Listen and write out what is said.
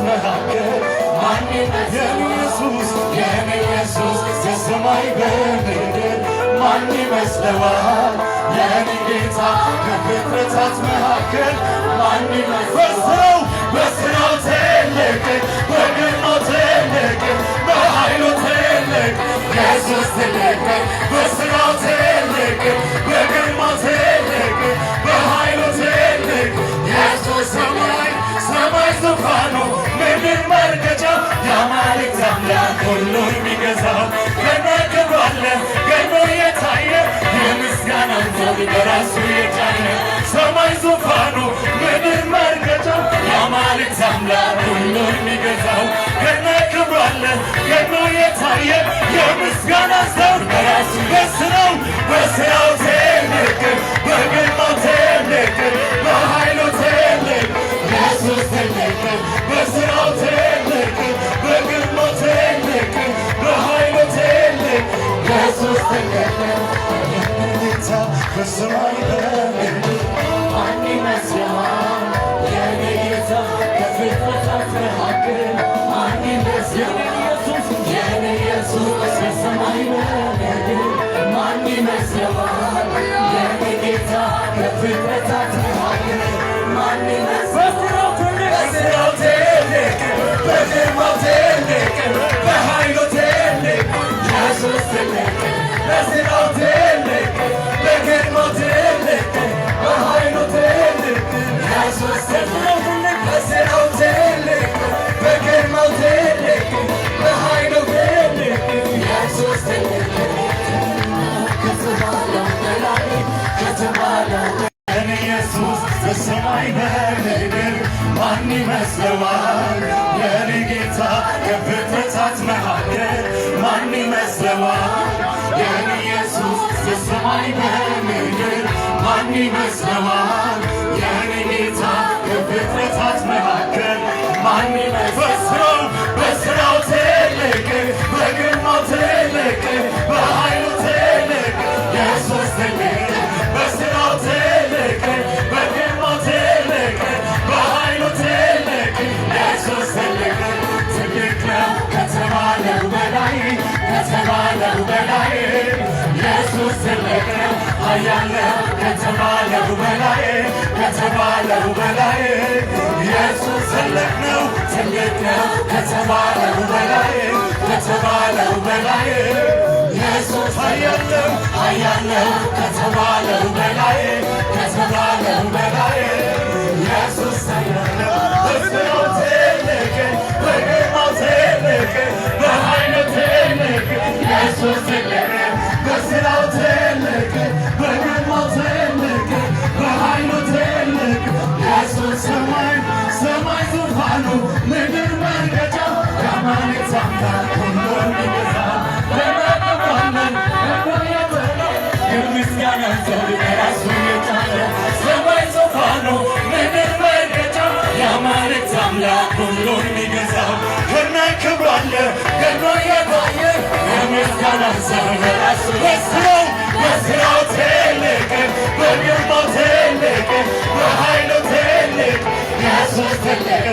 መካከል ማን ኢየሱስ የኔ ኢየሱስ የሰማይ በምድር ማን ይመስለዋል? የኔ ጌታ ከፍጥረታት መካከል ማን ይመስለዋል? በስራው ትልቅ በግርማው ትልቅ በኃይሉ ትልቅ ኢየሱስ ትልቅ በስራው ትልቅ በግርማው ትልቅ በኃይሉ ትልቅ ኢየሱስ ሰማይ ዙፋኑ ምድር መርገጫው የአማልክት አምላክ ሁሉን የሚገዛው ገኖ ክብሩ አለ ገኖ የታየ የምስጋናን ዘውድ በራሱ የጫነ ሰማይ ዙፋኑ ምድር መርገጫው የአማልክት አምላክ ሁሉን የሚገዛው ገኖ ክብሩ አለ ገኖ የታየ የምስጋናን ዘውድ በራሱ በስራው ትልቅ በግርማው ትልቅ በኃይሉ ትልቅ ኢየሱስ ትልቅ በስራው ትልቅ በግርማው ትልቅ በኃይሉ ትልቅ ኢየሱስ ትልቅ ጌታ በሰማይ በምድር ማን ይመስለዋል? የኔ ጌታ ከፍጥረታት መካከል ማን ይመስለዋል? የኔ ኢየሱስ በሰማይ በምድር ማን ይመስለዋል? የኔ ጌታ ከፍጥረታት መካከል ማን ይመስለዋል? በስራው ትልቅ በግርማው ትልቅ በኃይሉ ትልቅ ኢየሱስ ትልቅ በስራው ትልቅ በግርማው ትልቅ በኃይሉ ትልቅ ኢየሱስ ትልቅ በስራው ትልቅ በግርማው ትልቅ በኃይሉ ትልቅ ኢየሱስ ትልቅ ኢየሱስ በሰማይ በምድር ማን ይመስለዋል? የኔ ጌታ ከፍጥረታት መካከል ማን ይመስለዋል? የኔ ኢየሱስ በሰማይ በምድር ማን ይመስለዋል? የኔ ጌታ ከፍጥረታት መካከል ማን ይመስለዋል? በስራው ትልቅ በግርማው ትልቅ በኃይሉ ትልቅ ኢየሱስ ትልቅ በስራው ትልቅ በግርማው ትልቅ በኃይሉ ትልቅ ኢየሱስ ትልቅ ትልቅ ነው ከተባለው በላይ ኢየሱስ ትልቅ ነው ኃያል ነው ከተባለው በላይ ኢየሱስ ትልቅ ነው ከተባለው በላይ ኢየሱስ ኃያል ነው ከተባለው በላይ ኢየሱስ ኃያል ነው በስራው ትልቅ በግርማው ትልቅ በኃይሉ ትልቅ ኢየሱስ ትልቅ በስራው ትልቅ በግርማው ትልቅ በኃይሉ ትልቅ ኢየሱስ ሰማይ ዙፋኑ ምድር መርገጫው የአማልክት አምላክ ሁሉን የሚገዛው የምስጋናን ዘውድ በራሱ የጫነ ሰማይ ዙፋኑ ምድር መርገጫው የአማልክት አምላክ ሁሉን የሚገዛው ገና ክብሩ አለ ገና የታየ የምስጋናን ዘውድ በራሱ በስራው ትልቅ በግርማው ትልቅ በኃይሉ ትልቅ ኢየሱስ ትልቅ